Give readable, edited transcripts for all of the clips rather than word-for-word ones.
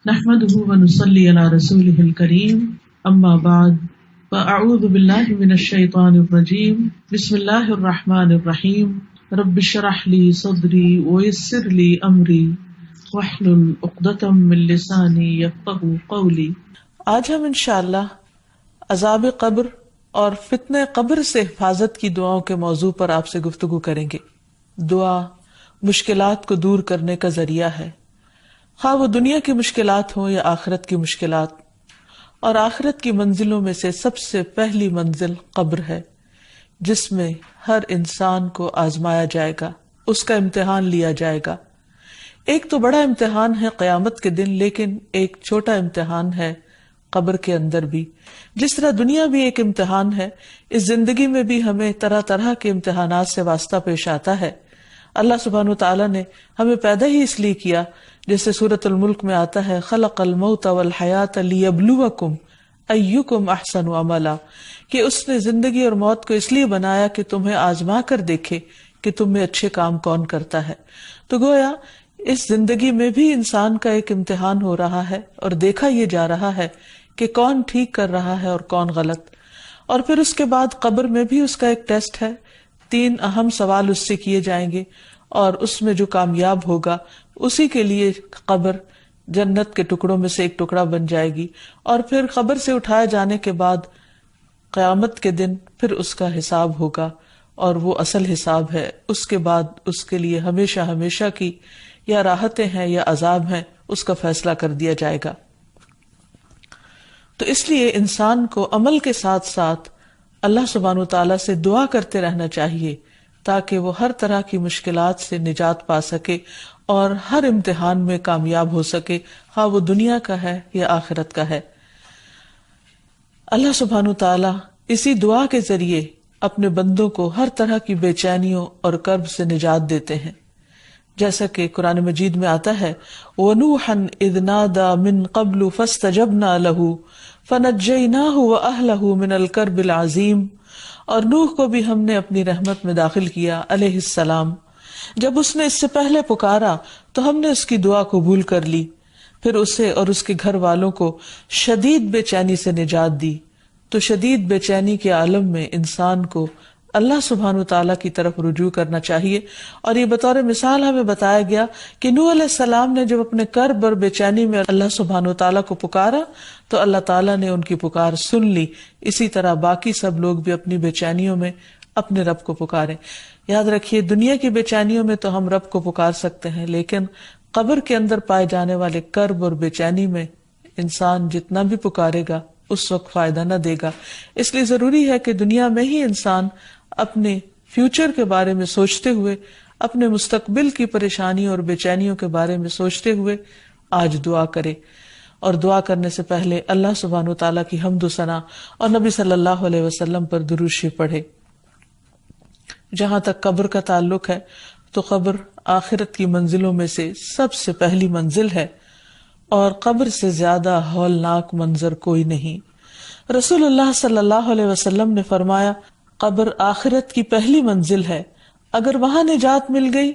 نحمده ونصلي على رسوله الكريم اما بعد فاعوذ بالله من الشيطان الرجيم بسم الله الرحمن الرحيم رب اشرح لي صدري ويسر لي امري واحلل عقدة من لساني يفقهوا قولي۔ آج ہم انشاءاللہ عذاب قبر اور فتنہ قبر سے حفاظت کی دعاؤں کے موضوع پر آپ سے گفتگو کریں گے۔ دعا مشکلات کو دور کرنے کا ذریعہ ہے، خواہ وہ دنیا کی مشکلات ہوں یا آخرت کی مشکلات، اور آخرت کی منزلوں میں سے سب سے پہلی منزل قبر ہے، جس میں ہر انسان کو آزمایا جائے گا، اس کا امتحان لیا جائے گا۔ ایک تو بڑا امتحان ہے قیامت کے دن، لیکن ایک چھوٹا امتحان ہے قبر کے اندر بھی۔ جس طرح دنیا بھی ایک امتحان ہے، اس زندگی میں بھی ہمیں طرح طرح کے امتحانات سے واسطہ پیش آتا ہے۔ اللہ سبحانہ وتعالیٰ نے ہمیں پیدا ہی اس لیے کیا، جیسے سورۃ الملک میں آتا ہے خلق الموت والحیات لیبلوکم ایکم احسن عملا، کہ اس نے زندگی اور موت کو اس لیے بنایا کہ تمہیں آزما کر دیکھے کہ تم میں اچھے کام کون کرتا ہے۔ تو گویا اس زندگی میں بھی انسان کا ایک امتحان ہو رہا ہے اور دیکھا یہ جا رہا ہے کہ کون ٹھیک کر رہا ہے اور کون غلط۔ اور پھر اس کے بعد قبر میں بھی اس کا ایک ٹیسٹ ہے، 3 اہم سوال اس سے کیے جائیں گے، اور اس میں جو کامیاب ہوگا اسی کے لیے قبر جنت کے ٹکڑوں میں سے ایک ٹکڑا بن جائے گی۔ اور پھر قبر سے اٹھائے جانے کے بعد قیامت کے دن پھر اس کا حساب ہوگا، اور وہ اصل حساب ہے۔ اس کے بعد اس کے لیے ہمیشہ ہمیشہ کی یا راحتیں ہیں یا عذاب ہیں، اس کا فیصلہ کر دیا جائے گا۔ تو اس لیے انسان کو عمل کے ساتھ ساتھ اللہ سبحانہ وتعالیٰ سے دعا کرتے رہنا چاہیے، تاکہ وہ ہر طرح کی مشکلات سے نجات پا سکے اور ہر امتحان میں کامیاب ہو سکے، خواہ وہ دنیا کا ہے یا آخرت کا ہے۔ اللہ سبحانہ وتعالیٰ اسی دعا کے ذریعے اپنے بندوں کو ہر طرح کی بے چینیوں اور کرب سے نجات دیتے ہیں، جیسا کہ قرآن مجید میں آتا ہے وَنُوحًا إِذْ نَادَى مِن قَبْلُ فَاسْتَجَبْنَا لَهُ فَنَجَّيْنَاهُ وَأَهْلَهُ مِنَ الْكَرْبِ الْعَظِيمِ۔ اور نوح کو بھی ہم نے اپنی رحمت میں داخل کیا علیہ السلام، جب اس نے اس سے پہلے پکارا تو ہم نے اس کی دعا قبول کر لی، پھر اسے اور اس کے گھر والوں کو شدید بے چینی سے نجات دی۔ تو شدید بے چینی کے عالم میں انسان کو اللہ سبحانہ وتعالیٰ کی طرف رجوع کرنا چاہیے۔ اور یہ بطور مثال ہمیں بتایا گیا کہ نوح علیہ السلام نے جب اپنے کرب اور بے چینی میں اللہ سبحانہ وتعالیٰ کو پکارا تو اللہ تعالیٰ نے ان کی پکار سن لی۔ اسی طرح باقی سب لوگ بھی اپنی بے چینیوں میں اپنے رب کو پکاریں۔ یاد رکھیے دنیا کی بے چینیوں میں تو ہم رب کو پکار سکتے ہیں، لیکن قبر کے اندر پائے جانے والے کرب اور بے چینی میں انسان جتنا بھی پکارے گا اس وقت فائدہ نہ دے گا۔ اس لیے ضروری ہے کہ دنیا میں ہی انسان اپنے فیوچر کے بارے میں سوچتے ہوئے، اپنے مستقبل کی پریشانیوں اور بے چینیوں کے بارے میں سوچتے ہوئے آج دعا کرے، اور دعا کرنے سے پہلے اللہ سبحانہ وتعالیٰ کی حمد و ثنا اور نبی صلی اللہ علیہ وسلم پر درود شریف پڑھے۔ جہاں تک قبر کا تعلق ہے تو قبر آخرت کی منزلوں میں سے سب سے پہلی منزل ہے، اور قبر سے زیادہ ہولناک منظر کوئی نہیں۔ رسول اللہ صلی اللہ علیہ وسلم نے فرمایا قبر آخرت کی پہلی منزل ہے، اگر وہاں نجات مل گئی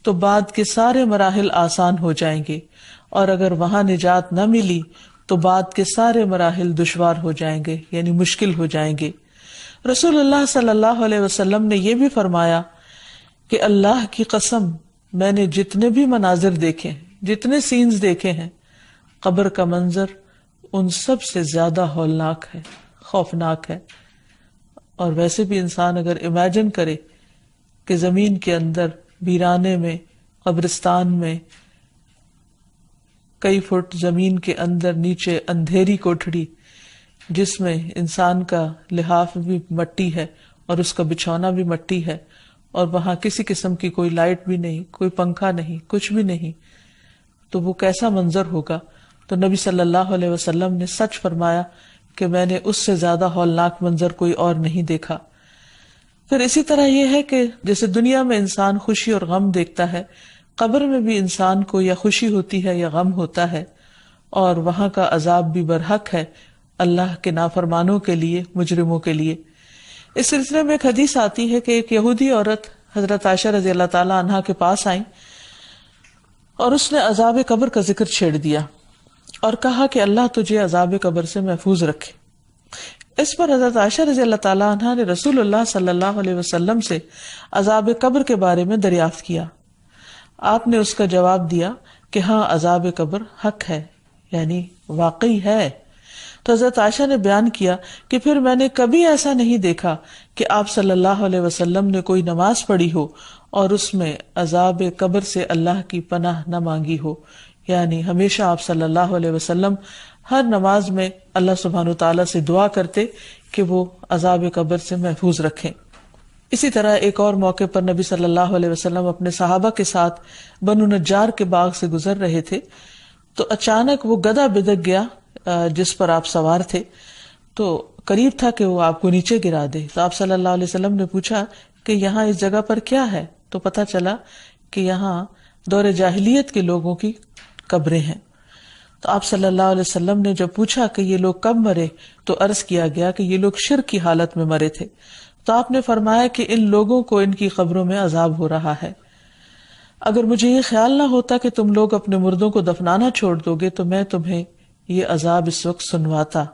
تو بعد کے سارے مراحل آسان ہو جائیں گے، اور اگر وہاں نجات نہ ملی تو بعد کے سارے مراحل دشوار ہو جائیں گے، یعنی مشکل ہو جائیں گے۔ رسول اللہ صلی اللہ علیہ وسلم نے یہ بھی فرمایا کہ اللہ کی قسم میں نے جتنے بھی مناظر دیکھے، جتنے سینز دیکھے ہیں، قبر کا منظر ان سب سے زیادہ ہولناک ہے، خوفناک ہے۔ اور ویسے بھی انسان اگر امیجن کرے کہ زمین کے اندر ویرانے میں، قبرستان میں، کئی فٹ زمین کے اندر نیچے اندھیری کوٹھڑی جس میں انسان کا لحاف بھی مٹی ہے اور اس کا بچھونا بھی مٹی ہے، اور وہاں کسی قسم کی کوئی لائٹ بھی نہیں، کوئی پنکھا نہیں، کچھ بھی نہیں، تو وہ کیسا منظر ہوگا۔ تو نبی صلی اللہ علیہ وسلم نے سچ فرمایا کہ میں نے اس سے زیادہ ہولناک منظر کوئی اور نہیں دیکھا۔ پھر اسی طرح یہ ہے کہ جیسے دنیا میں انسان خوشی اور غم دیکھتا ہے، قبر میں بھی انسان کو یا خوشی ہوتی ہے یا غم ہوتا ہے، اور وہاں کا عذاب بھی برحق ہے اللہ کے نافرمانوں کے لیے، مجرموں کے لیے۔ اس سلسلے میں ایک حدیث آتی ہے کہ ایک یہودی عورت حضرت عائشہ رضی اللہ تعالی عنہا کے پاس آئیں اور اس نے عذاب قبر کا ذکر چھیڑ دیا، اور کہا کہ اللہ تجھے عذاب قبر سے محفوظ رکھے۔ اس پر حضرت عائشہ رضی اللہ تعالیٰ عنہ نے رسول اللہ صلی اللہ علیہ وسلم سے عذاب قبر کے بارے میں دریافت کیا۔ آپ نے اس کا جواب دیا کہ ہاں، عذاب قبر حق ہے، یعنی واقعی ہے۔ تو حضرت عائشہ نے بیان کیا کہ پھر میں نے کبھی ایسا نہیں دیکھا کہ آپ صلی اللہ علیہ وسلم نے کوئی نماز پڑھی ہو اور اس میں عذاب قبر سے اللہ کی پناہ نہ مانگی ہو، یعنی ہمیشہ آپ صلی اللہ علیہ وسلم ہر نماز میں اللہ سبحانہ وتعالیٰ سے دعا کرتے کہ وہ عذاب قبر سے محفوظ رکھیں۔ اسی طرح ایک اور موقع پر نبی صلی اللہ علیہ وسلم اپنے صحابہ کے ساتھ بنو نجار کے باغ سے گزر رہے تھے تو اچانک وہ گدھا بدک گیا جس پر آپ سوار تھے، تو قریب تھا کہ وہ آپ کو نیچے گرا دے۔ تو آپ صلی اللہ علیہ وسلم نے پوچھا کہ یہاں اس جگہ پر کیا ہے؟ تو پتہ چلا کہ یہاں دور جاہلیت کے لوگوں کی قبریں ہیں۔ تو آپ صلی اللہ علیہ وسلم نے جب پوچھا کہ یہ لوگ کب مرے تو عرض کیا گیا کہ یہ لوگ شرک کی حالت میں مرے تھے۔ تو آپ نے فرمایا کہ ان لوگوں کو ان کی قبروں میں عذاب ہو رہا ہے۔ اگر مجھے یہ خیال نہ ہوتا کہ تم لوگ اپنے مردوں کو دفنانا چھوڑ دو گے تو میں تمہیں یہ عذاب اس وقت سنواتا،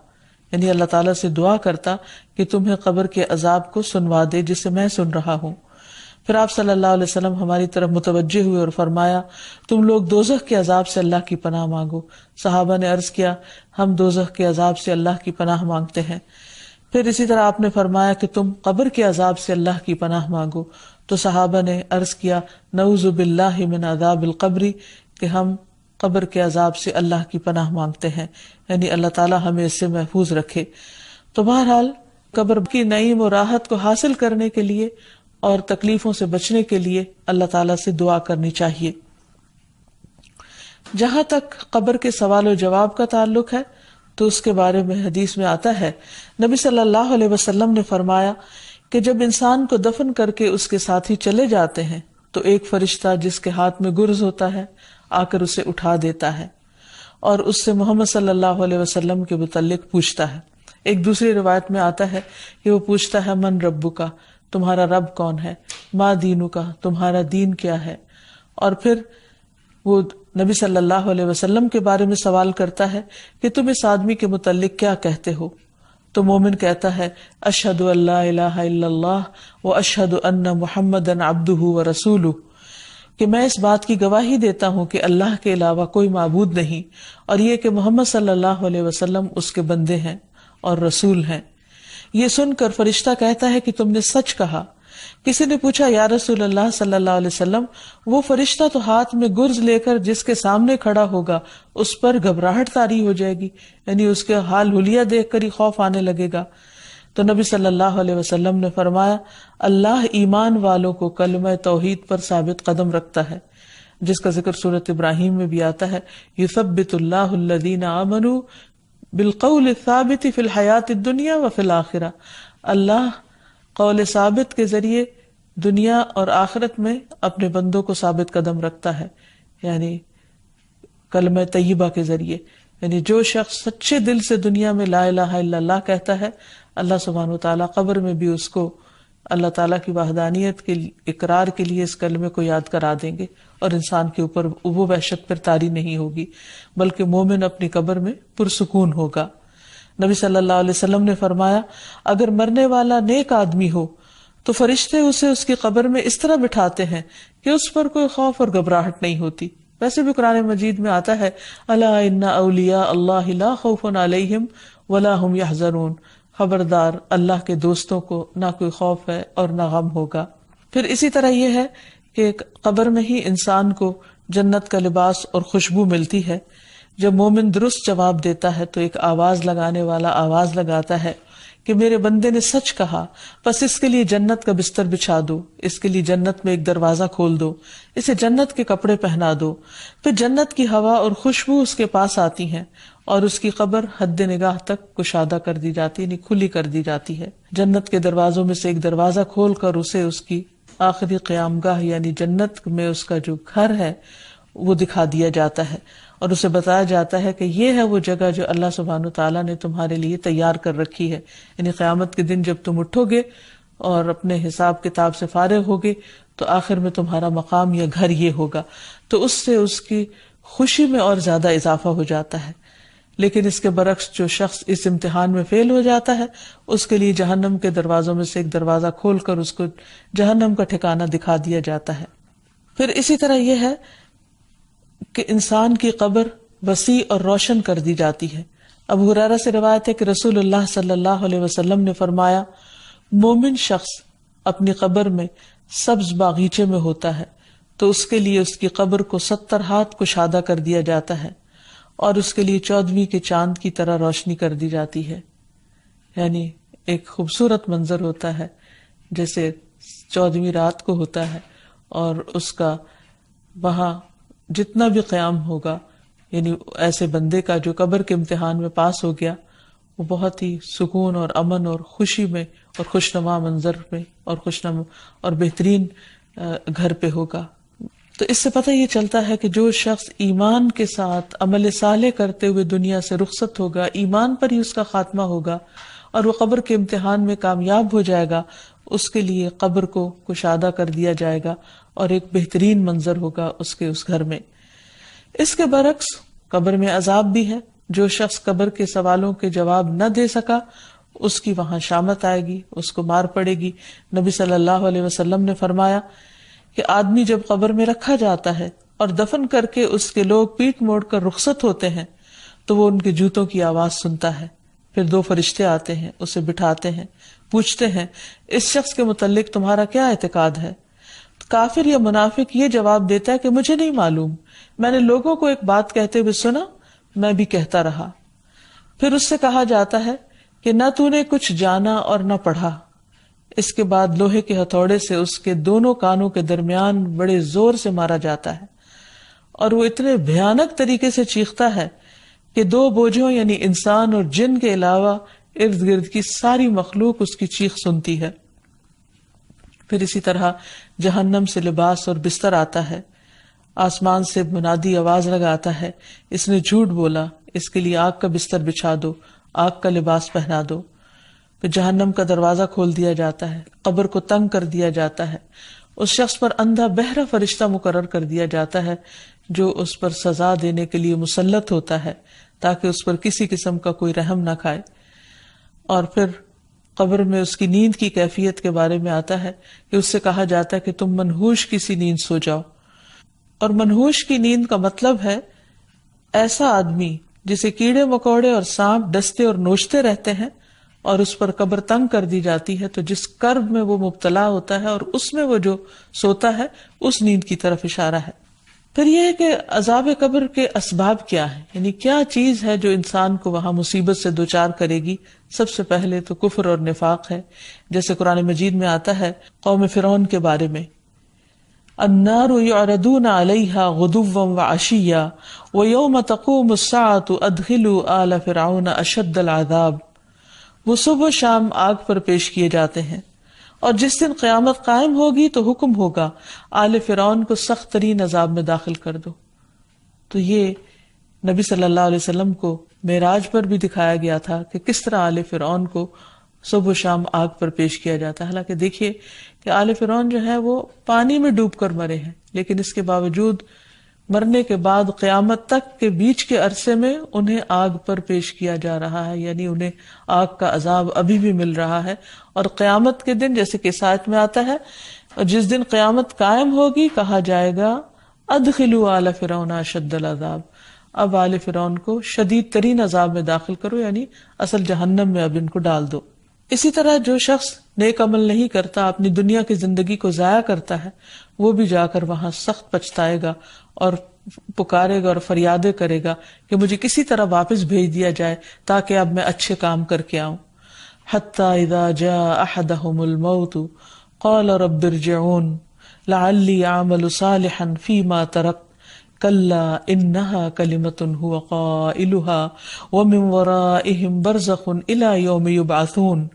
یعنی اللہ تعالیٰ سے دعا کرتا کہ تمہیں قبر کے عذاب کو سنوا دے جسے میں سن رہا ہوں۔ پھر آپ صلی اللہ علیہ وسلم ہماری طرف متوجہ ہوئے اور فرمایا تم لوگ دوزخ کے عذاب سے اللہ کی پناہ مانگو۔ صحابہ نے عرض کیا ہم دوزخ کے عذاب سے اللہ کی پناہ مانگتے ہیں۔ پھر اسی طرح آپ نے فرمایا کہ تم قبر کے عذاب سے اللہ کی پناہ مانگو۔ تو صحابہ نے عرض کیا نعوذ باللہ من عذاب القبر، کہ ہم قبر کے عذاب سے اللہ کی پناہ مانگتے ہیں، یعنی اللہ تعالیٰ ہمیں اس سے محفوظ رکھے۔ تو بہرحال قبر کی نعیم و راحت کو حاصل کرنے کے لیے اور تکلیفوں سے بچنے کے لیے اللہ تعالیٰ سے دعا کرنی چاہیے۔ جہاں تک قبر کے سوال و جواب کا تعلق ہے تو اس کے بارے میں حدیث میں آتا ہے نبی صلی اللہ علیہ وسلم نے فرمایا کہ جب انسان کو دفن کر کے اس کے ساتھی چلے جاتے ہیں تو ایک فرشتہ جس کے ہاتھ میں گرز ہوتا ہے آ کر اسے اٹھا دیتا ہے اور اس سے محمد صلی اللہ علیہ وسلم کے متعلق پوچھتا ہے۔ ایک دوسری روایت میں آتا ہے کہ وہ پوچھتا ہے من ربک کا، تمہارا رب کون ہے، ما دینک کا، تمہارا دین کیا ہے، اور پھر وہ نبی صلی اللہ علیہ وسلم کے بارے میں سوال کرتا ہے کہ تم اس آدمی کے متعلق کیا کہتے ہو؟ تو مومن کہتا ہے اشہد ان لا الہ الا اللہ و اشہد ان محمدًا عبدہ و رسولہ، کہ میں اس بات کی گواہی دیتا ہوں کہ اللہ کے علاوہ کوئی معبود نہیں، اور یہ کہ محمد صلی اللہ علیہ وسلم اس کے بندے ہیں اور رسول ہیں۔ یہ سن کر فرشتہ کہتا ہے کہ تم نے سچ کہا۔ کسی نے پوچھا یا رسول اللہ صلی اللہ علیہ وسلم، وہ فرشتہ تو ہاتھ میں گرز لے کر جس کے سامنے کھڑا ہوگا اس پر گھبراہٹ طاری ہو جائے گی، یعنی اس کے حال حلیہ دیکھ کر ہی خوف آنے لگے گا۔ تو نبی صلی اللہ علیہ وسلم نے فرمایا اللہ ایمان والوں کو کلمہ توحید پر ثابت قدم رکھتا ہے، جس کا ذکر سورۃ ابراہیم میں بھی آتا ہے یثبت اللہ الذین آمنوا بالقول الثابت فی الحیات الدنیا وفی الآخرہ، اللہ قول ثابت کے ذریعے دنیا اور آخرت میں اپنے بندوں کو ثابت قدم رکھتا ہے، یعنی کلمہ طیبہ کے ذریعے، یعنی جو شخص سچے دل سے دنیا میں لا الہ الا اللہ کہتا ہے اللہ سبحانہ وتعالیٰ قبر میں بھی اس کو اللہ تعالیٰ کی وحدانیت کے اقرار کے لیے اس کلمے کو یاد کرا دیں گے، اور انسان کے اوپر وہ وحشت پھر طاری نہیں ہوگی، بلکہ مومن اپنی قبر میں پرسکون ہوگا۔ نبی صلی اللہ علیہ وسلم نے فرمایا اگر مرنے والا نیک آدمی ہو تو فرشتے اسے اس کی قبر میں اس طرح بٹھاتے ہیں کہ اس پر کوئی خوف اور گھبراہٹ نہیں ہوتی۔ ویسے بھی قرآن مجید میں آتا ہے الا ان اولیاء اللہ لا خوف علیہم ولا هم یحزنون، خبردار اللہ کے دوستوں کو نہ کوئی خوف ہے اور نہ غم ہوگا۔ پھر اسی طرح یہ ہے کہ قبر میں ہی انسان کو جنت کا لباس اور خوشبو ملتی ہے۔ جب مومن درست جواب دیتا ہے تو ایک آواز لگانے والا آواز لگاتا ہے کہ میرے بندے نے سچ کہا، پس اس کے لیے جنت کا بستر بچھا دو، اس کے لیے جنت میں ایک دروازہ کھول دو، اسے جنت کے کپڑے پہنا دو، پھر جنت کی ہوا اور خوشبو اس کے پاس آتی ہیں اور اس کی قبر حد نگاہ تک کشادہ کر دی جاتی، یعنی کھلی کر دی جاتی ہے۔ جنت کے دروازوں میں سے ایک دروازہ کھول کر اسے اس کی آخری قیام گاہ یعنی جنت میں اس کا جو گھر ہے وہ دکھا دیا جاتا ہے، اور اسے بتایا جاتا ہے کہ یہ ہے وہ جگہ جو اللہ سبحانہ وتعالیٰ نے تمہارے لیے تیار کر رکھی ہے، یعنی قیامت کے دن جب تم اٹھو گے اور اپنے حساب کتاب سے فارغ ہوگے تو آخر میں تمہارا مقام یا گھر یہ ہوگا، تو اس سے اس کی خوشی میں اور زیادہ اضافہ ہو جاتا ہے۔ لیکن اس کے برعکس جو شخص اس امتحان میں فیل ہو جاتا ہے اس کے لیے جہنم کے دروازوں میں سے ایک دروازہ کھول کر اس کو جہنم کا ٹھکانہ دکھا دیا جاتا ہے۔ پھر اسی طرح یہ ہے کہ انسان کی قبر وسیع اور روشن کر دی جاتی ہے۔ ابو ہریرہ سے روایت ہے کہ رسول اللہ صلی اللہ علیہ وسلم نے فرمایا، مومن شخص اپنی قبر میں سبز باغیچے میں ہوتا ہے تو اس کے لیے اس کی قبر کو 70 ہاتھ کشادہ کر دیا جاتا ہے اور اس کے لیے 14ویں کے چاند کی طرح روشنی کر دی جاتی ہے۔ یعنی ایک خوبصورت منظر ہوتا ہے جیسے 14ویں رات کو ہوتا ہے، اور اس کا وہاں جتنا بھی قیام ہوگا، یعنی ایسے بندے کا جو قبر کے امتحان میں پاس ہو گیا، وہ بہت ہی سکون اور امن اور خوشی میں اور خوشنما منظر میں اور خوشنما اور بہترین گھر پہ ہوگا۔ تو اس سے پتہ یہ چلتا ہے کہ جو شخص ایمان کے ساتھ عمل صالح کرتے ہوئے دنیا سے رخصت ہوگا، ایمان پر ہی اس کا خاتمہ ہوگا اور وہ قبر کے امتحان میں کامیاب ہو جائے گا، اس کے لیے قبر کو کشادہ کر دیا جائے گا اور ایک بہترین منظر ہوگا اس کے اس گھر میں۔ اس کے برعکس قبر میں عذاب بھی ہے۔ جو شخص قبر کے سوالوں کے جواب نہ دے سکا، اس کی وہاں شامت آئے گی، اس کو مار پڑے گی۔ نبی صلی اللہ علیہ وسلم نے فرمایا کہ آدمی جب قبر میں رکھا جاتا ہے اور دفن کر کے اس کے لوگ پیٹ موڑ کر رخصت ہوتے ہیں تو وہ ان کے جوتوں کی آواز سنتا ہے۔ پھر 2 فرشتے آتے ہیں، اسے بٹھاتے ہیں، پوچھتے ہیں اس شخص کے متعلق تمہارا کیا اعتقاد ہے؟ کافر یا منافق یہ جواب دیتا ہے کہ مجھے نہیں معلوم، میں نے لوگوں کو ایک بات کہتے ہوئے سنا، میں بھی کہتا رہا۔ پھر اس سے کہا جاتا ہے کہ نہ تو نے کچھ جانا اور نہ پڑھا۔ اس کے بعد لوہے کے ہتھوڑے سے اس کے دونوں کانوں کے درمیان بڑے زور سے مارا جاتا ہے اور وہ اتنے بھیانک طریقے سے چیختا ہے کہ 2 بوجھوں یعنی انسان اور جن کے علاوہ ارد گرد کی ساری مخلوق اس کی چیخ سنتی ہے۔ پھر اسی طرح جہنم سے لباس اور بستر آتا ہے، آسمان سے منادی آواز لگاتا ہے، اس نے جھوٹ بولا، اس کے لیے آگ کا بستر بچھا دو، آگ کا لباس پہنا دو۔ پھر جہنم کا دروازہ کھول دیا جاتا ہے، قبر کو تنگ کر دیا جاتا ہے، اس شخص پر اندھا بہرا فرشتہ مقرر کر دیا جاتا ہے جو اس پر سزا دینے کے لیے مسلط ہوتا ہے تاکہ اس پر کسی قسم کا کوئی رحم نہ کھائے۔ اور پھر قبر میں اس کی نیند کی کیفیت کے بارے میں آتا ہے کہ اس سے کہا جاتا ہے کہ تم منحوش کسی نیند سو جاؤ۔ اور منحوش کی نیند کا مطلب ہے ایسا آدمی جسے کیڑے مکوڑے اور سانپ ڈستے اور نوچتے رہتے ہیں اور اس پر قبر تنگ کر دی جاتی ہے تو جس کرب میں وہ مبتلا ہوتا ہے اور اس میں وہ جو سوتا ہے اس نیند کی طرف اشارہ ہے۔ پھر یہ ہے کہ عذاب قبر کے اسباب کیا ہیں، یعنی کیا چیز ہے جو انسان کو وہاں مصیبت سے دوچار کرے گی۔ سب سے پہلے تو کفر اور نفاق ہے، جیسے قرآن مجید میں آتا ہے قوم فرعون کے بارے میں، النار یعرضون علیہا غدوا وعشیا ویوم تقوم الساعۃ ادخلوا آل فرعون اشد العذاب۔ وہ صبح و شام آگ پر پیش کیے جاتے ہیں، اور جس دن قیامت قائم ہوگی تو حکم ہوگا آل فرعون کو سخت ترین عذاب میں داخل کر دو۔ تو یہ نبی صلی اللہ علیہ وسلم کو معراج پر بھی دکھایا گیا تھا کہ کس طرح آل فرعون کو صبح و شام آگ پر پیش کیا جاتا ہے۔ حالانکہ دیکھیے کہ آل فرعون جو ہے وہ پانی میں ڈوب کر مرے ہیں، لیکن اس کے باوجود مرنے کے بعد قیامت تک کے بیچ کے عرصے میں انہیں آگ پر پیش کیا جا رہا ہے، یعنی انہیں آگ کا عذاب ابھی بھی مل رہا ہے۔ اور قیامت کے دن جیسے کہ آیت میں آتا ہے، اور جس دن قیامت قائم ہوگی کہا جائے گا ادخلوا آل فرعون اشد العذاب، اب آل فرعون کو شدید ترین عذاب میں داخل کرو، یعنی اصل جہنم میں اب ان کو ڈال دو۔ اسی طرح جو شخص نیک عمل نہیں کرتا، اپنی دنیا کی زندگی کو ضائع کرتا ہے، وہ بھی جا کر وہاں سخت پچھتائے گا اور پکارے گا اور فریادیں کرے گا کہ مجھے کسی طرح واپس بھیج دیا جائے تاکہ اب میں اچھے کام کر کے آؤں۔ حتی اذا جاء احدهم الموت قال رب ارجعون لعلی اعمل صالحا فیما ترکت کلا انها کلمۃ هو قائلها ومن ورائهم برزخ الى یوم یبعثون۔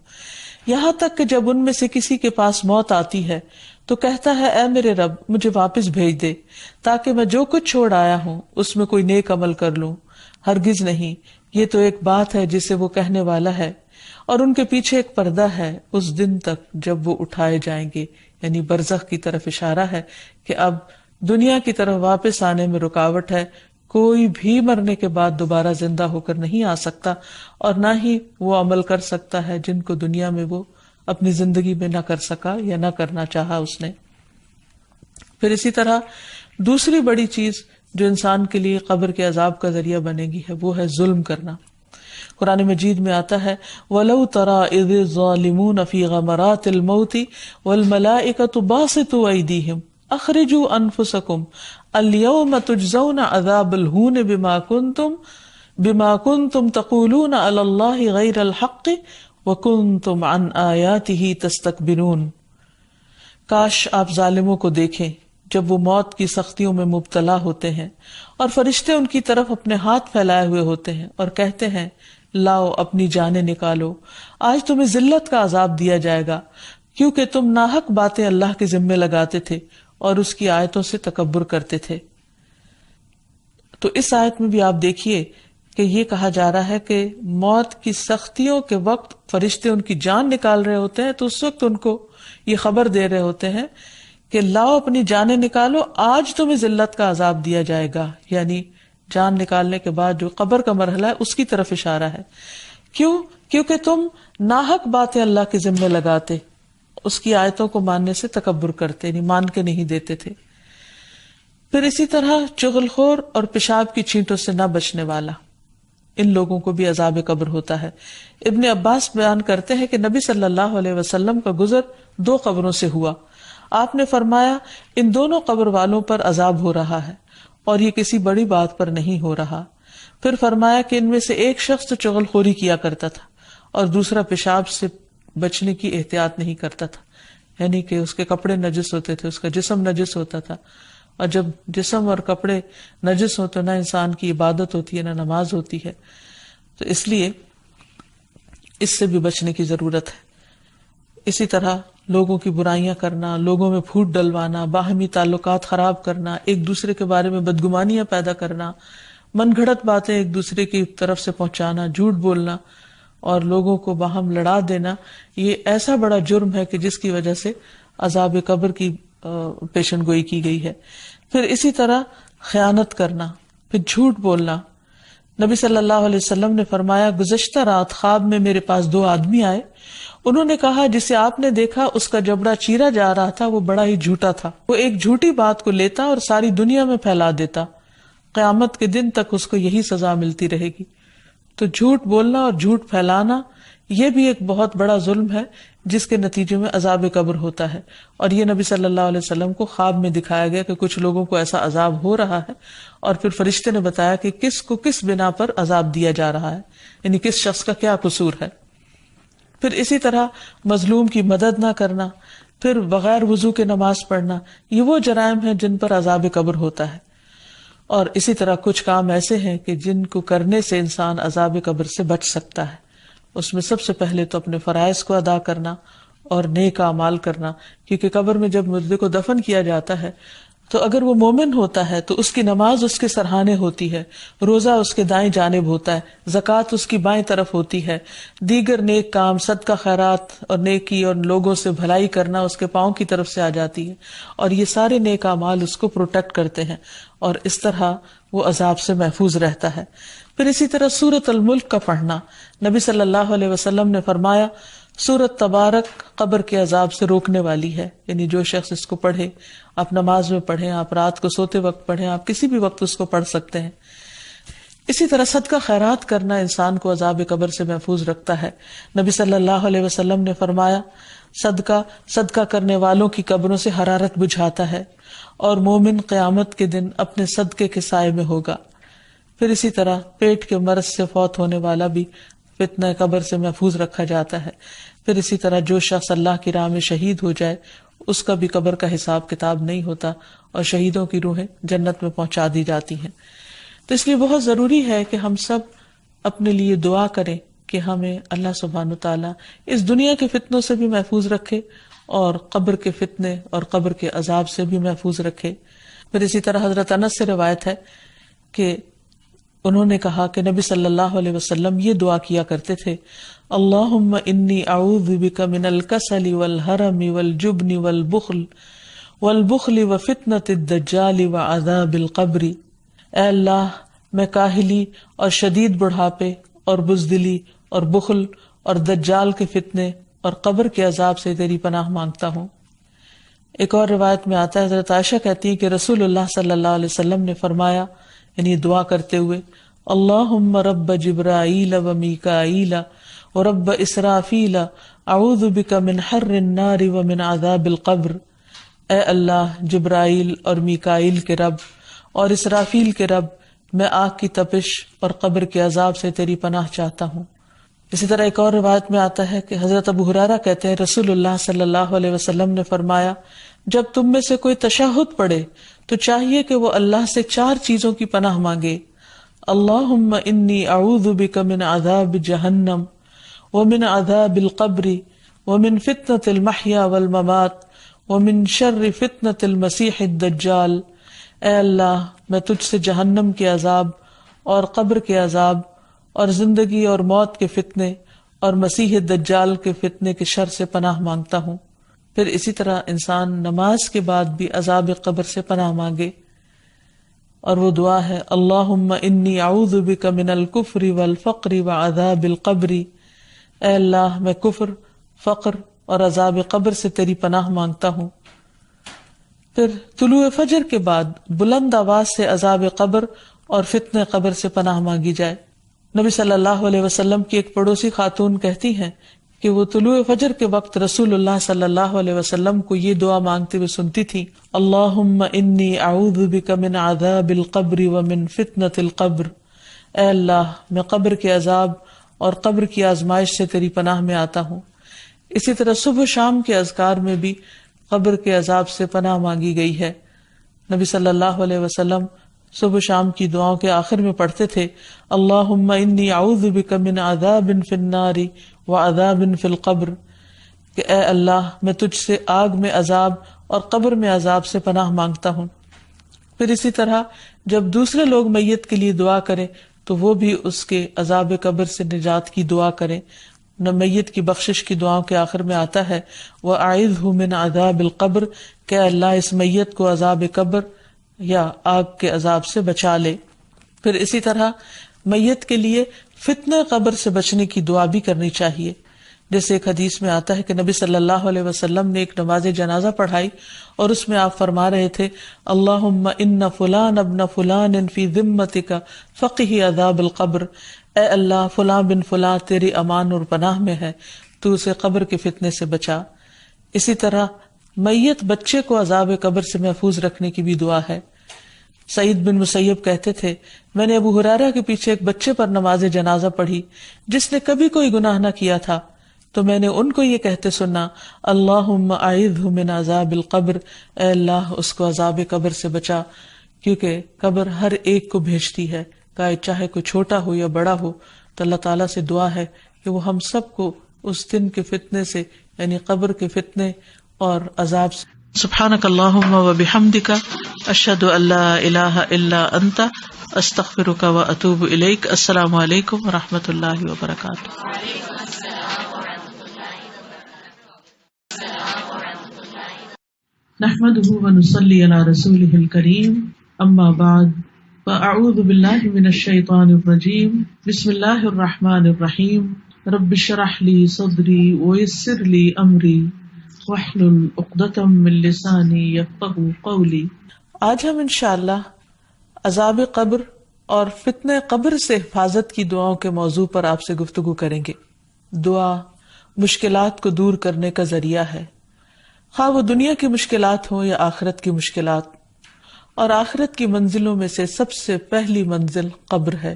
یہاں تک کہ جب ان میں سے کسی کے پاس موت آتی ہے تو کہتا ہے اے میرے رب مجھے واپس بھیج دے تاکہ میں جو کچھ چھوڑ آیا ہوں اس میں کوئی نیک عمل کر لوں۔ ہرگز نہیں، یہ تو ایک بات ہے جسے وہ کہنے والا ہے، اور ان کے پیچھے ایک پردہ ہے اس دن تک جب وہ اٹھائے جائیں گے، یعنی برزخ کی طرف اشارہ ہے کہ اب دنیا کی طرف واپس آنے میں رکاوٹ ہے، کوئی بھی مرنے کے بعد دوبارہ زندہ ہو کر نہیں آ سکتا، اور نہ ہی وہ عمل کر سکتا ہے جن کو دنیا میں وہ اپنی زندگی میں نہ کر سکا یا نہ کرنا چاہا اس نے۔ پھر اسی طرح دوسری بڑی چیز جو انسان کے لیے قبر کے عذاب کا ذریعہ بنے گی ہے وہ ہے ظلم کرنا۔ قرآن مجید میں آتا ہے وَلَوْ تَرَىٰ إِذِ الظَّالِمُونَ فِي غَمَرَاتِ الْمَوْتِ وَالْمَلَائِكَةُ بَاسِطُو أَيْدِيهِمْ أَخْرِجُوا أَنفُسَكُمْ الْيَوْمَ تُجْزَوْنَ عَذَابَ الْهُونِ بِمَا كُنْتُمْ تَقُولُونَ عَلَى اللَّهِ غَيْرَ الْحَقِّ وَكُنْتُمْ عَنْ آيَاتِهِ تَسْتَكْبِرُونَ۔ کاش آپ ظالموں کو دیکھیں جب وہ موت کی سختیوں میں مبتلا ہوتے ہیں اور فرشتے ان کی طرف اپنے ہاتھ پھیلائے ہوئے ہوتے ہیں اور کہتے ہیں لاؤ اپنی جانیں نکالو، آج تمہیں ذلت کا عذاب دیا جائے گا کیونکہ تم ناحق باتیں اللہ کے ذمے لگاتے تھے اور اس کی آیتوں سے تکبر کرتے تھے۔ تو اس آیت میں بھی آپ دیکھیے کہ یہ کہا جا رہا ہے کہ موت کی سختیوں کے وقت فرشتے ان کی جان نکال رہے ہوتے ہیں، تو اس وقت ان کو یہ خبر دے رہے ہوتے ہیں کہ لاؤ اپنی جانیں نکالو، آج تمہیں ذلت کا عذاب دیا جائے گا، یعنی جان نکالنے کے بعد جو قبر کا مرحلہ ہے اس کی طرف اشارہ ہے۔ کیونکہ تم ناحق باتیں اللہ کے ذمے لگاتے، اس کی آیتوں کو ماننے سے تکبر کرتے، یعنی مان کے نہیں دیتے تھے۔ پھر اسی طرح چغل خور اور پیشاب کی چھینٹوں سے نہ بچنے والا، ان لوگوں کو بھی عذاب قبر ہوتا ہے۔ ابن عباس بیان کرتے ہیں کہ نبی صلی اللہ علیہ وسلم کا گزر 2 قبروں سے ہوا۔ آپ نے فرمایا ان دونوں قبر والوں پر عذاب ہو رہا ہے اور یہ کسی بڑی بات پر نہیں ہو رہا۔ پھر فرمایا کہ ان میں سے ایک شخص تو چغل خوری کیا کرتا تھا اور دوسرا پیشاب سے بچنے کی احتیاط نہیں کرتا تھا، یعنی کہ اس کے کپڑے نجس ہوتے تھے، اس کا جسم نجس ہوتا تھا، اور جب جسم اور کپڑے نجس ہو تو نہ انسان کی عبادت ہوتی ہے نہ نماز ہوتی ہے، تو اس لیے اس سے بھی بچنے کی ضرورت ہے۔ اسی طرح لوگوں کی برائیاں کرنا، لوگوں میں پھوٹ ڈلوانا، باہمی تعلقات خراب کرنا، ایک دوسرے کے بارے میں بدگمانیاں پیدا کرنا، من گھڑت باتیں ایک دوسرے کی طرف سے پہنچانا، جھوٹ بولنا اور لوگوں کو باہم لڑا دینا، یہ ایسا بڑا جرم ہے کہ جس کی وجہ سے عذاب قبر کی پیشن گوئی کی گئی ہے۔ پھر اسی طرح خیانت کرنا، پھر جھوٹ بولنا۔ نبی صلی اللہ علیہ وسلم نے فرمایا گزشتہ رات خواب میں میرے پاس 2 آدمی آئے، انہوں نے کہا جسے آپ نے دیکھا اس کا جبڑا چیرا جا رہا تھا وہ بڑا ہی جھوٹا تھا، وہ ایک جھوٹی بات کو لیتا اور ساری دنیا میں پھیلا دیتا، قیامت کے دن تک اس کو یہی سزا ملتی رہے گی۔ تو جھوٹ بولنا اور جھوٹ پھیلانا یہ بھی ایک بہت بڑا ظلم ہے جس کے نتیجے میں عذاب قبر ہوتا ہے، اور یہ نبی صلی اللہ علیہ وسلم کو خواب میں دکھایا گیا کہ کچھ لوگوں کو ایسا عذاب ہو رہا ہے، اور پھر فرشتے نے بتایا کہ کس کو کس بنا پر عذاب دیا جا رہا ہے، یعنی کس شخص کا کیا قصور ہے۔ پھر اسی طرح مظلوم کی مدد نہ کرنا، پھر بغیر وضو کے نماز پڑھنا، یہ وہ جرائم ہیں جن پر عذاب قبر ہوتا ہے۔ اور اسی طرح کچھ کام ایسے ہیں کہ جن کو کرنے سے انسان عذاب قبر سے بچ سکتا ہے، اس میں سب سے پہلے تو اپنے فرائض کو ادا کرنا اور نیک اعمال کرنا، کیونکہ قبر میں جب مردے کو دفن کیا جاتا ہے تو اگر وہ مومن ہوتا ہے تو اس کی نماز اس کے سرہانے ہوتی ہے، روزہ اس کے دائیں جانب ہوتا ہے، زکوٰۃ اس کی بائیں طرف ہوتی ہے، دیگر نیک کام صدقہ خیرات اور نیکی اور لوگوں سے بھلائی کرنا اس کے پاؤں کی طرف سے آ جاتی ہے، اور یہ سارے نیک اعمال اس کو پروٹیکٹ کرتے ہیں اور اس طرح وہ عذاب سے محفوظ رہتا ہے۔ پھر اسی طرح سورۃ الملک کا پڑھنا، نبی صلی اللہ علیہ وسلم نے فرمایا سورۃ تبارک قبر کے عذاب سے روکنے والی ہے، یعنی جو شخص اس کو پڑھے، آپ نماز میں پڑھیں، آپ رات کو سوتے وقت پڑھیں، آپ کسی بھی وقت اس کو پڑھ سکتے ہیں۔ اسی طرح صدقہ خیرات کرنا انسان کو عذاب قبر سے محفوظ رکھتا ہے۔ نبی صلی اللہ علیہ وسلم نے فرمایا صدقہ کرنے والوں کی قبروں سے حرارت بجھاتا ہے اور مومن قیامت کے دن اپنے صدقے کے سائے میں ہوگا۔ پھر اسی طرح پیٹ کے مرض سے فوت ہونے والا بھی فتنہ قبر سے محفوظ رکھا جاتا ہے۔ پھر اسی طرح جو شخص اللہ کی راہ میں شہید ہو جائے اس کا بھی قبر کا حساب کتاب نہیں ہوتا اور شہیدوں کی روحیں جنت میں پہنچا دی جاتی ہیں۔ تو اس لیے بہت ضروری ہے کہ ہم سب اپنے لیے دعا کریں کہ ہمیں اللہ سبحانہ وتعالیٰ اس دنیا کے فتنوں سے بھی محفوظ رکھے اور قبر کے فتنے اور قبر کے عذاب سے بھی محفوظ رکھے۔ پھر اسی طرح حضرت انس سے روایت ہے کہ انہوں نے کہا کہ نبی صلی اللہ علیہ وسلم یہ دعا کیا کرتے تھے، اللہم انی اعوذ بک من الکسل والحرم والجبن والبخل وفتنة الدجال وعذاب القبر۔ اے اللہ میں کاہلی اور شدید بڑھاپے اور بزدلی اور بخل اور دجال کے فتنے اور قبر کے عذاب سے تیری پناہ مانگتا ہوں۔ ایک اور روایت میں آتا ہے، حضرت عائشہ کہتی ہیں کہ رسول اللہ صلی اللہ علیہ وسلم نے فرمایا، یعنی دعا کرتے ہوئے، اللہم رب جبرائیل و میکائیل و رب اسرافیل اعوذ بک من حر النار و من عذاب القبر۔ اے اللہ، جبرائیل اور میکائیل کے رب اور اسرافیل کے رب، میں آگ کی تپش اور قبر کے عذاب سے تیری پناہ چاہتا ہوں۔ اسی طرح ایک اور روایت میں آتا ہے کہ حضرت ابو ہریرہ کہتے ہیں، رسول اللہ صلی اللہ علیہ وسلم نے فرمایا، جب تم میں سے کوئی تشہد پڑھے تو چاہیے کہ وہ اللہ سے 4 چیزوں کی پناہ مانگے، اللہم انی اعوذ بک من عذاب جہنم ومن عذاب القبر ومن فتنة المحیا والممات ومن شر فتنة المسیح الدجال۔ اے اللہ، میں تجھ سے جہنم کے عذاب اور قبر کے عذاب اور زندگی اور موت کے فتنے اور مسیح دجال کے فتنے کے شر سے پناہ مانگتا ہوں۔ پھر اسی طرح انسان نماز کے بعد بھی عذاب قبر سے پناہ مانگے، اور وہ دعا ہے، اللہم انی اعوذ بک من الکفر والفقر وعذاب القبر۔ اے اللہ، میں کفر، فقر اور عذاب قبر سے تیری پناہ مانگتا ہوں۔ پھر طلوع فجر کے بعد بلند آواز سے عذاب قبر اور فتنہ قبر سے پناہ مانگی جائے۔ نبی صلی اللہ علیہ وسلم کی ایک پڑوسی خاتون کہتی ہیں کہ وہ طلوع فجر کے وقت رسول اللہ صلی اللہ علیہ وسلم کو یہ دعا مانگتے ہوئے سنتی تھی، اللہم انی اعوذ بک من عذاب القبر ومن فتنة القبر۔ اے اللہ، میں قبر کے عذاب اور قبر کی آزمائش سے تیری پناہ میں آتا ہوں۔ اسی طرح صبح شام کے اذکار میں بھی قبر کے عذاب سے پناہ مانگی گئی ہے۔ نبی صلی اللہ علیہ وسلم صبح شام کی دعاؤں کے آخر میں پڑھتے تھے، اللہم انی اعوذ بک من عذاب فی النار وعذاب فی القبر، کہ اے اللہ، میں تجھ سے آگ میں عذاب اور قبر میں عذاب سے پناہ مانگتا ہوں۔ پھر اسی طرح جب دوسرے لوگ میت کے لیے دعا کریں تو وہ بھی اس کے عذاب قبر سے نجات کی دعا کریں۔ میت کی بخشش کی دعاؤں کے آخر میں آتا ہے، وَأَعِذْهُ مِنْ عَذَابِ الْقَبْرِ، کہ اللہ اس میت کو عذاب قبر یا آگ کے عذاب سے بچا لے۔ پھر اسی طرح میت کے لیے فتنہ قبر سے بچنے کی دعا بھی کرنی چاہیے، جیسے ایک حدیث میں آتا ہے کہ نبی صلی اللہ علیہ وسلم نے ایک نماز جنازہ پڑھائی اور اس میں آپ فرما رہے تھے، اللہم ان فلان ابن فلان فی ذمتک فقہ عذاب القبر، اے اللہ، فلاں بن فلاں تیری امان اور پناہ میں ہے، تو اسے قبر کے فتنے سے بچا۔ اسی طرح میت بچے کو عذاب قبر سے محفوظ رکھنے کی بھی دعا ہے۔ سعید بن مسیب کہتے تھے، میں نے ابو ہریرہ کے پیچھے ایک بچے پر نماز جنازہ پڑھی جس نے کبھی کوئی گناہ نہ کیا تھا، تو میں نے ان کو یہ کہتے سنا، اللہم اعذہ من عذاب القبر، اے اللہ اس کو عذاب قبر سے بچا، کیونکہ قبر ہر ایک کو بھیجتی ہے، چاہے کوئی چھوٹا ہو یا بڑا ہو۔ تو اللہ تعالیٰ سے دعا ہے کہ وہ ہم سب کو اس دن کے فتنے سے، یعنی قبر کے فتنے اور عذاب سے۔ سبحانک اللہم و بحمدک، اشہد ان لا الہ الا انت، استغفرک و اتوب الیک۔ السلام علیکم و رحمۃ اللہ وبرکاتہ۔ نحمده و نصلی علی رسولہ الکریم، اما بعد، فاعوذ باللہ من الشیطان الرجیم، بسم اللہ الرحمن الرحیم، رب اشرح لی صدری ویسر لی امری واحلل عقدۃ من لسانی یفقہوا قولی۔ آج ہم انشاءاللہ عذاب قبر اور فتنہ قبر سے حفاظت کی دعاؤں کے موضوع پر آپ سے گفتگو کریں گے۔ دعا مشکلات کو دور کرنے کا ذریعہ ہے، خواہ وہ دنیا کی مشکلات ہوں یا آخرت کی مشکلات، اور آخرت کی منزلوں میں سے سب سے پہلی منزل قبر ہے،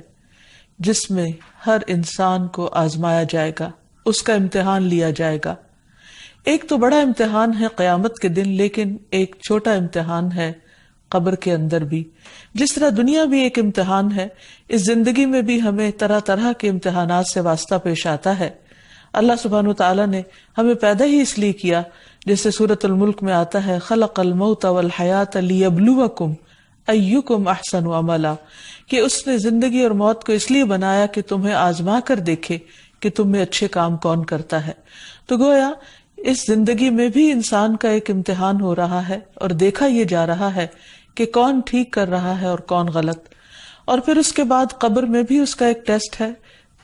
جس میں ہر انسان کو آزمایا جائے گا، اس کا امتحان لیا جائے گا۔ ایک تو بڑا امتحان ہے قیامت کے دن، لیکن ایک چھوٹا امتحان ہے قبر کے اندر بھی۔ جس طرح دنیا بھی ایک امتحان ہے، اس زندگی میں بھی ہمیں طرح طرح کے امتحانات سے واسطہ پیش آتا ہے۔ اللہ سبحانہ وتعالیٰ نے ہمیں پیدا ہی اس لیے کیا، جیسے سورۃ الملک میں آتا ہے، خلق الموت والحیات لیبلوکم ایکم احسن عملا، کہ اس نے زندگی اور موت کو اس لیے بنایا کہ تمہیں آزما کر دیکھے کہ تم میں اچھے کام کون کرتا ہے۔ تو گویا اس زندگی میں بھی انسان کا ایک امتحان ہو رہا ہے، اور دیکھا یہ جا رہا ہے کہ کون ٹھیک کر رہا ہے اور کون غلط۔ اور پھر اس کے بعد قبر میں بھی اس کا ایک ٹیسٹ ہے،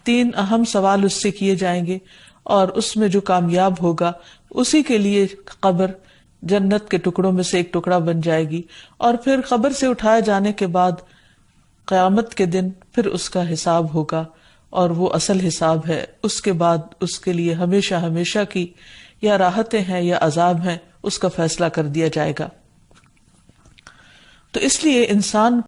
3 اہم سوال اس سے کیے جائیں گے، اور اس میں جو کامیاب ہوگا اسی کے لیے قبر جنت کے ٹکڑوں میں سے ایک ٹکڑا بن جائے گی. اور پھر قبر سے اٹھائے جانے کے بعد قیامت کے دن پھر اس کا حساب ہوگا، اور وہ اصل حساب ہے. اس کے بعد اس کے لیے ہمیشہ ہمیشہ کی یا راحتیں ہیں یا عذاب ہیں، اس کا فیصلہ کر دیا جائے گا. تو اس لیے انسان